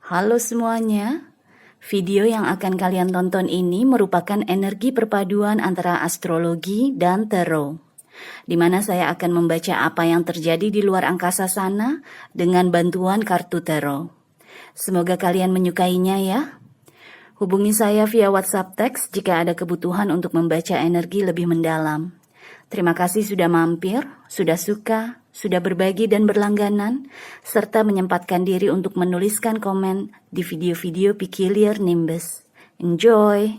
Halo semuanya, video yang akan kalian tonton ini merupakan energi perpaduan antara astrologi dan tarot, di mana saya akan membaca apa yang terjadi di luar angkasa sana dengan bantuan kartu tarot. Semoga kalian menyukainya ya. Hubungi saya via WhatsApp teks jika ada kebutuhan untuk membaca energi lebih mendalam. Terima kasih sudah mampir, sudah suka, sudah berbagi dan berlangganan, serta menyempatkan diri untuk menuliskan komen di video-video Peculiar Nimbus. Enjoy!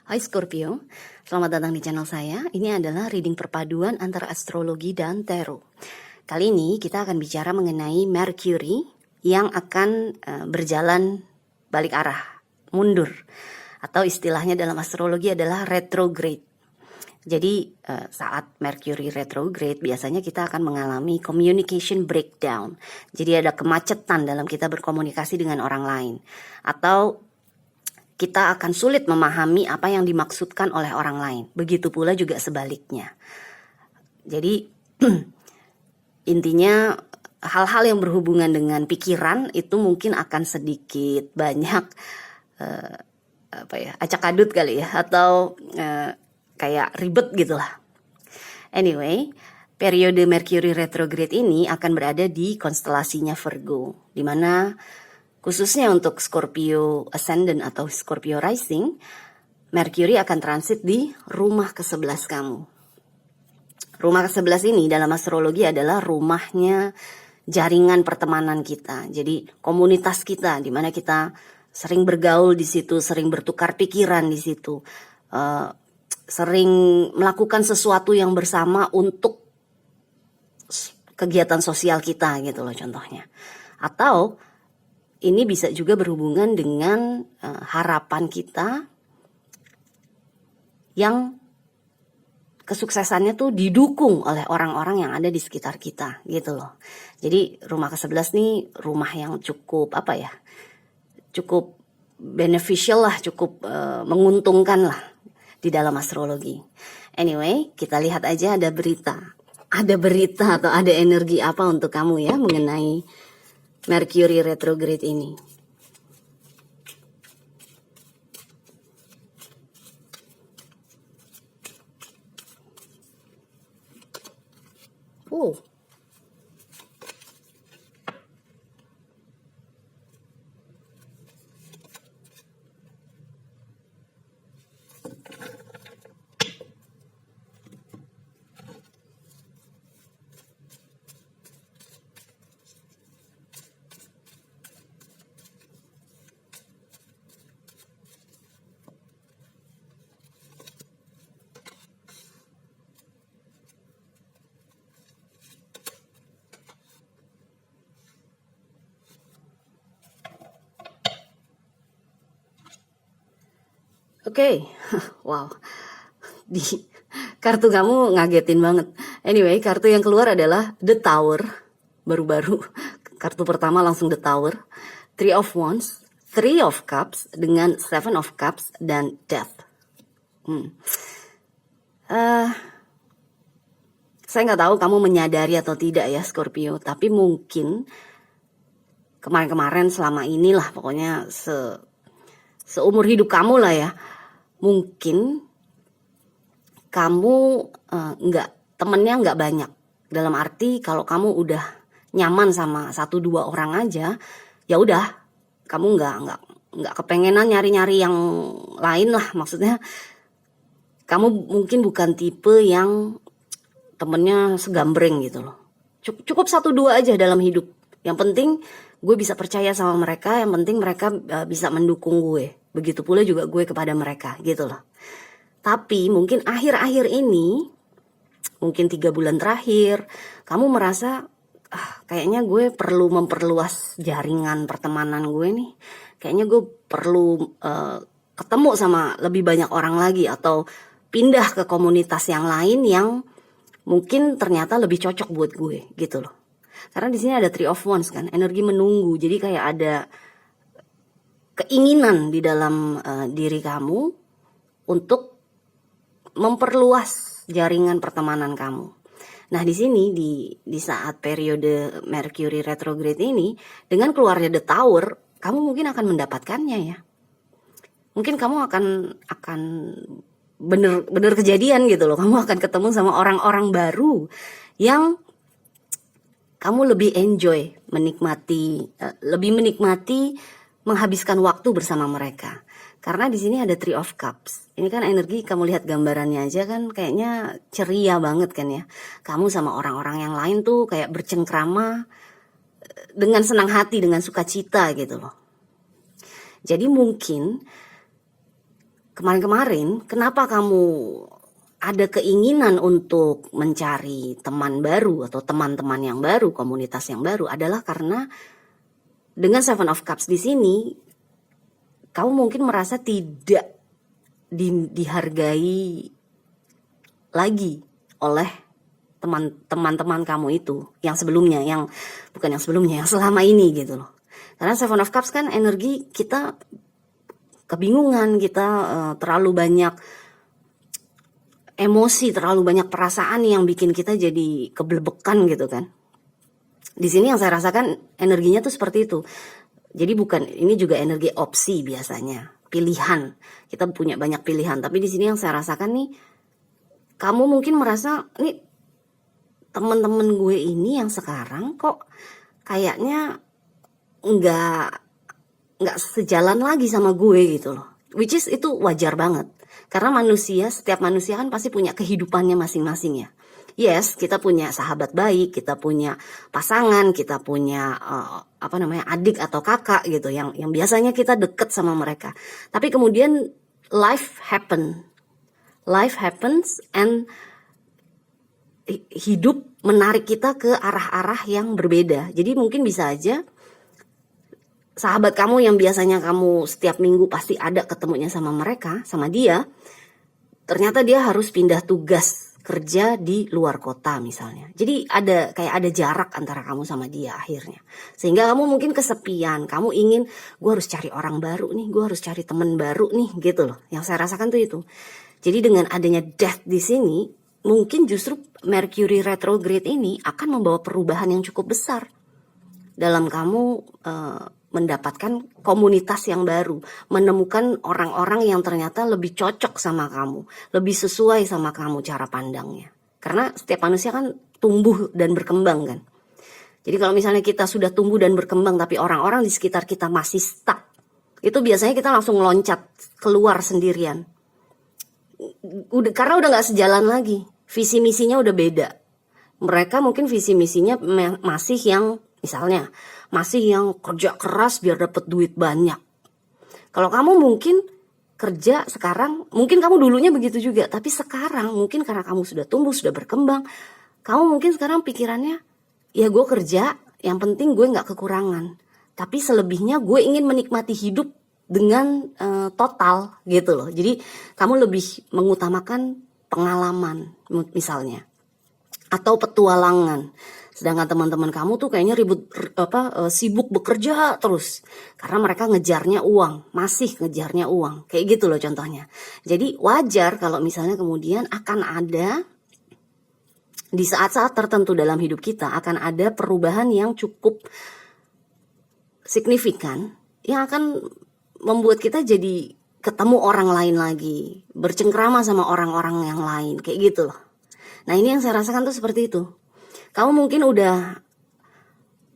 Hai Scorpio, selamat datang di channel saya. Ini adalah reading perpaduan antara astrologi dan tarot. Kali ini kita akan bicara mengenai Mercury yang akan berjalan balik arah, mundur. Atau istilahnya dalam astrologi adalah retrograde. Jadi saat Mercury retrograde biasanya kita akan mengalami communication breakdown. Jadi ada kemacetan dalam kita berkomunikasi dengan orang lain. Atau kita akan sulit memahami apa yang dimaksudkan oleh orang lain. Begitu pula juga sebaliknya. Jadi intinya hal-hal yang berhubungan dengan pikiran itu mungkin akan sedikit banyak acak-adut kali ya, atau kayak ribet gitulah. Anyway, periode Mercury retrograde ini akan berada di konstelasinya Virgo, di mana khususnya untuk Scorpio Ascendant atau Scorpio Rising, Mercury akan transit di rumah ke-11 kamu. Rumah ke-11 ini dalam astrologi adalah rumahnya jaringan pertemanan kita. Jadi komunitas kita, di mana kita sering bergaul di situ, sering bertukar pikiran di situ, sering melakukan sesuatu yang bersama untuk kegiatan sosial kita gitu loh contohnya. Atau ini bisa juga berhubungan dengan harapan kita yang kesuksesannya tuh didukung oleh orang-orang yang ada di sekitar kita gitu loh. Jadi rumah ke-11 nih rumah yang cukup cukup beneficial lah, cukup menguntungkan lah di dalam astrologi. Anyway, kita lihat aja ada berita atau ada energi apa untuk kamu ya mengenai Mercury retrograde ini. Oke. Wow, di kartu kamu ngagetin banget. Anyway, kartu yang keluar adalah The Tower, baru-baru. Kartu pertama langsung The Tower, Three of Wands, Three of Cups dengan Seven of Cups dan Death. Saya nggak tahu kamu menyadari atau tidak ya Scorpio, tapi mungkin kemarin-kemarin selama inilah pokoknya seumur hidup kamu lah ya, mungkin kamu temennya nggak banyak. Dalam arti kalau kamu udah nyaman sama 1-2 orang aja, ya udah kamu nggak kepengenan nyari-nyari yang lain lah. Maksudnya kamu mungkin bukan tipe yang temennya segambreng gitu loh. Cukup 1-2 aja dalam hidup. Yang penting gue bisa percaya sama mereka, yang penting mereka bisa mendukung gue. Begitu pula juga gue kepada mereka gitu loh. Tapi mungkin akhir-akhir ini, mungkin 3 bulan terakhir, kamu merasa kayaknya gue perlu memperluas jaringan pertemanan gue nih. Kayaknya gue perlu ketemu sama lebih banyak orang lagi, atau pindah ke komunitas yang lain yang mungkin ternyata lebih cocok buat gue gitu loh. Karena di sini ada Three of Wands kan, energi menunggu. Jadi kayak ada keinginan di dalam diri kamu untuk memperluas jaringan pertemanan kamu. Nah, di sini di saat periode Mercury retrograde ini, dengan keluarnya The Tower, kamu mungkin akan mendapatkannya ya. Mungkin kamu akan bener kejadian gitu loh. Kamu akan ketemu sama orang-orang baru yang kamu lebih enjoy, lebih menikmati menghabiskan waktu bersama mereka. Karena di sini ada Three of Cups. Ini kan energi, kamu lihat gambarannya aja kan kayaknya ceria banget kan ya. Kamu sama orang-orang yang lain tuh kayak bercengkrama dengan senang hati, dengan sukacita gitu loh. Jadi mungkin kemarin-kemarin kenapa kamu ada keinginan untuk mencari teman baru atau teman-teman yang baru, komunitas yang baru adalah karena dengan Seven of Cups di sini kamu mungkin merasa tidak dihargai lagi oleh teman-teman kamu itu yang sebelumnya, yang selama ini gitu loh. Karena Seven of Cups kan energi kita kebingungan, kita terlalu banyak emosi, terlalu banyak perasaan yang bikin kita jadi keblebekan gitu kan. Di sini yang saya rasakan energinya tuh seperti itu. Jadi ini juga energi opsi biasanya, pilihan. Kita punya banyak pilihan, tapi di sini yang saya rasakan nih, kamu mungkin merasa nih teman-teman gue ini yang sekarang kok kayaknya nggak sejalan lagi sama gue gitu loh. Which is itu wajar banget. Karena setiap manusia kan pasti punya kehidupannya masing-masing ya. Yes, kita punya sahabat baik, kita punya pasangan, kita punya adik atau kakak gitu yang biasanya kita deket sama mereka. Tapi kemudian life happens and hidup menarik kita ke arah-arah yang berbeda. Jadi mungkin bisa aja sahabat kamu yang biasanya kamu setiap minggu pasti ada ketemunya sama mereka, sama dia, ternyata dia harus pindah tugas kerja di luar kota misalnya. Jadi ada jarak antara kamu sama dia akhirnya. Sehingga kamu mungkin kesepian, kamu ingin gue harus cari orang baru nih, gue harus cari teman baru nih gitu loh. Yang saya rasakan tuh itu. Jadi dengan adanya death di sini, mungkin justru Mercury retrograde ini akan membawa perubahan yang cukup besar dalam kamu mendapatkan komunitas yang baru, menemukan orang-orang yang ternyata lebih cocok sama kamu, lebih sesuai sama kamu cara pandangnya. Karena setiap manusia kan tumbuh dan berkembang kan. Jadi kalau misalnya kita sudah tumbuh dan berkembang tapi orang-orang di sekitar kita masih stuck, itu biasanya kita langsung loncat keluar sendirian. Karena udah gak sejalan lagi, visi misinya udah beda. Mereka mungkin visi misinya masih yang misalnya masih yang kerja keras biar dapat duit banyak. Kalau kamu mungkin kerja sekarang, mungkin kamu dulunya begitu juga, tapi sekarang mungkin karena kamu sudah tumbuh, sudah berkembang, kamu mungkin sekarang pikirannya, ya gue kerja, yang penting gue gak kekurangan. Tapi selebihnya gue ingin menikmati hidup dengan total gitu loh. Jadi kamu lebih mengutamakan pengalaman misalnya, atau petualangan. Sedangkan teman-teman kamu tuh kayaknya sibuk bekerja terus. Karena mereka ngejarnya uang, masih ngejarnya uang. Kayak gitu loh contohnya. Jadi wajar kalau misalnya kemudian akan ada, di saat-saat tertentu dalam hidup kita, akan ada perubahan yang cukup signifikan, yang akan membuat kita jadi ketemu orang lain lagi, bercengkrama sama orang-orang yang lain, kayak gitu loh. Nah ini yang saya rasakan tuh seperti itu. Kamu mungkin udah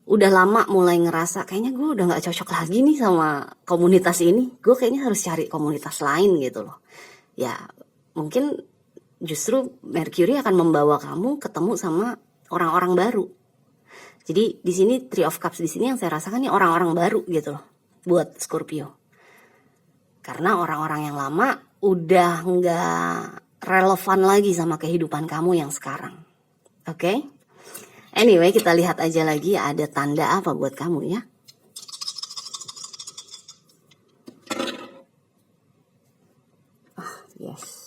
lama mulai ngerasa kayaknya gue udah gak cocok lagi nih sama komunitas ini. Gue kayaknya harus cari komunitas lain gitu loh. Ya mungkin justru Mercury akan membawa kamu ketemu sama orang-orang baru. Jadi di sini Three of Cups di sini yang saya rasakan nih orang-orang baru gitu loh buat Scorpio. Karena orang-orang yang lama udah gak relevan lagi sama kehidupan kamu yang sekarang. Oke? Anyway, kita lihat aja lagi ada tanda apa buat kamu ya. Yes.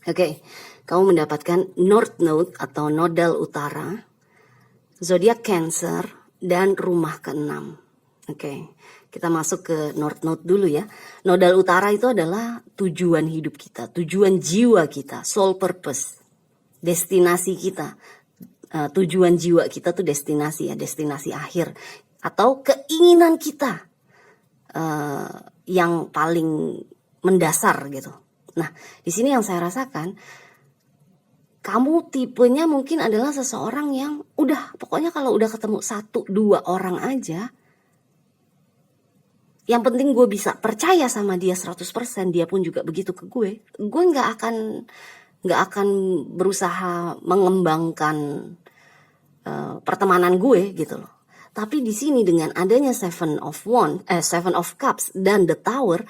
Oke, kamu mendapatkan North Node atau nodal utara. zodiak Cancer dan rumah ke-6. Oke, kita masuk ke North Node dulu ya. Nodal utara itu adalah tujuan hidup kita, tujuan jiwa kita, soul purpose, destinasi kita. Tujuan jiwa kita tuh destinasi ya, destinasi akhir atau keinginan kita yang paling mendasar gitu. Nah, di sini yang saya rasakan, kamu tipenya mungkin adalah seseorang yang udah, pokoknya kalau udah ketemu 1-2 orang aja, yang penting gue bisa percaya sama dia 100%, dia pun juga begitu ke gue nggak akan berusaha mengembangkan pertemanan gue gitu loh. Tapi di sini dengan adanya Seven of Cups dan The Tower,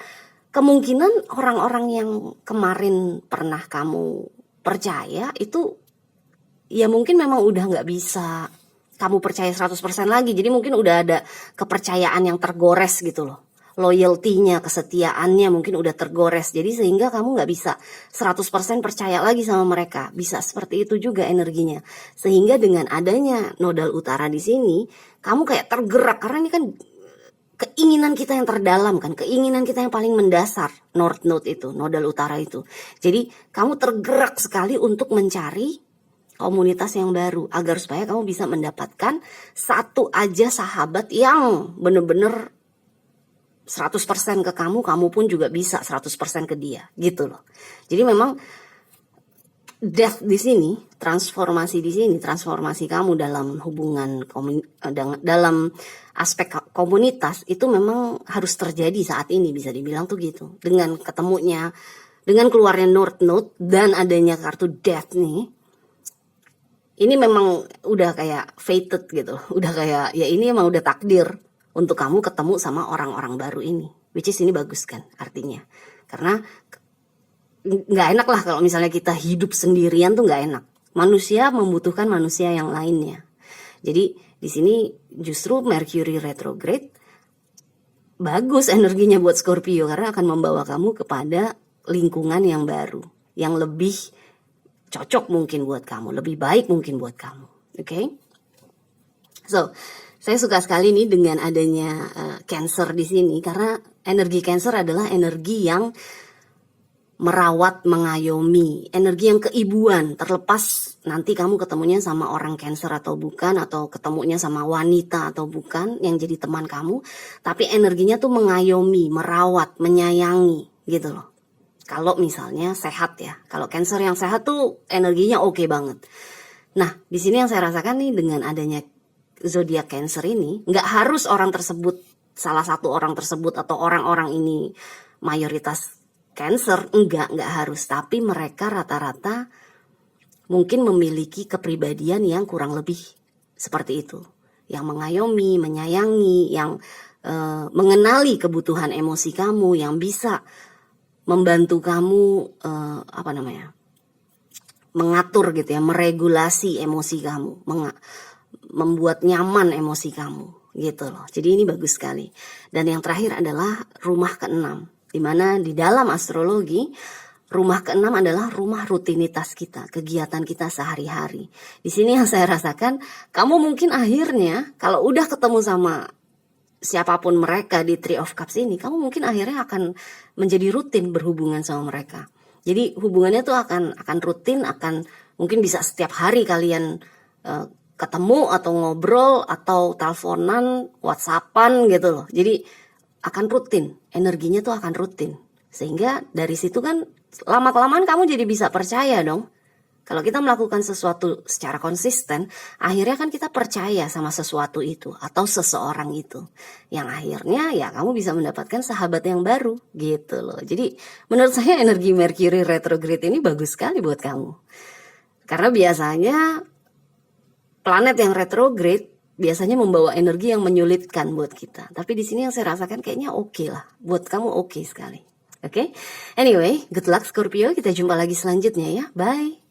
kemungkinan orang-orang yang kemarin pernah kamu percaya itu ya mungkin memang udah nggak bisa kamu percaya 100% lagi. Jadi mungkin udah ada kepercayaan yang tergores gitu loh. Loyalty-nya, kesetiaannya mungkin udah tergores. Jadi sehingga kamu nggak bisa 100% percaya lagi sama mereka. Bisa seperti itu juga energinya. Sehingga dengan adanya nodal utara di sini, kamu kayak tergerak. Karena ini kan keinginan kita yang terdalam kan. Keinginan kita yang paling mendasar. North Node itu, nodal utara itu. Jadi kamu tergerak sekali untuk mencari komunitas yang baru. Agar supaya kamu bisa mendapatkan satu aja sahabat yang bener-bener 100% ke kamu pun juga bisa 100% ke dia, gitu loh. Jadi memang death di sini, transformasi kamu dalam hubungan dalam aspek komunitas itu memang harus terjadi saat ini, bisa dibilang tuh gitu. Dengan ketemunya, dengan keluarnya North Node dan adanya kartu death nih, ini memang udah kayak fated gitu, udah kayak ya ini emang udah takdir untuk kamu ketemu sama orang-orang baru ini. Which is ini bagus kan artinya. Karena nggak enak lah kalau misalnya kita hidup sendirian tuh nggak enak. Manusia membutuhkan manusia yang lainnya. Jadi di sini justru Mercury retrograde bagus energinya buat Scorpio. Karena akan membawa kamu kepada lingkungan yang baru. Yang lebih cocok mungkin buat kamu. Lebih baik mungkin buat kamu. Oke? So, saya suka sekali nih dengan adanya Cancer di sini karena energi Cancer adalah energi yang merawat, mengayomi, energi yang keibuan. Terlepas nanti kamu ketemunya sama orang Cancer atau bukan, atau ketemunya sama wanita atau bukan yang jadi teman kamu, tapi energinya tuh mengayomi, merawat, menyayangi gitu loh. Kalau misalnya sehat ya. Kalau Cancer yang sehat tuh energinya oke banget. Nah, di sini yang saya rasakan nih dengan adanya zodiak Cancer ini, nggak harus orang tersebut, salah satu orang tersebut atau orang-orang ini mayoritas Cancer, nggak harus, tapi mereka rata-rata mungkin memiliki kepribadian yang kurang lebih seperti itu, yang mengayomi, menyayangi, yang mengenali kebutuhan emosi kamu, yang bisa membantu kamu mengatur gitu ya, meregulasi emosi kamu, membuat nyaman emosi kamu gitu loh. Jadi ini bagus sekali. Dan yang terakhir adalah rumah ke-6, di mana di dalam astrologi rumah ke-6 adalah rumah rutinitas kita, kegiatan kita sehari-hari. Di sini yang saya rasakan, kamu mungkin akhirnya kalau udah ketemu sama siapapun mereka di Three of Cups ini, kamu mungkin akhirnya akan menjadi rutin berhubungan sama mereka. Jadi hubungannya tuh akan rutin, akan mungkin bisa setiap hari kalian ketemu atau ngobrol atau teleponan, WhatsAppan gitu loh. Jadi akan rutin, energinya tuh akan rutin. Sehingga dari situ kan lama-kelamaan kamu jadi bisa percaya dong. Kalau kita melakukan sesuatu secara konsisten, akhirnya kan kita percaya sama sesuatu itu atau seseorang itu. Yang akhirnya ya kamu bisa mendapatkan sahabat yang baru gitu loh. Jadi menurut saya energi Mercury retrograde ini bagus sekali buat kamu. Karena biasanya planet yang retrograde biasanya membawa energi yang menyulitkan buat kita. Tapi di sini yang saya rasakan kayaknya oke lah. Buat kamu oke sekali. Oke? Anyway, good luck Scorpio. Kita jumpa lagi selanjutnya ya. Bye.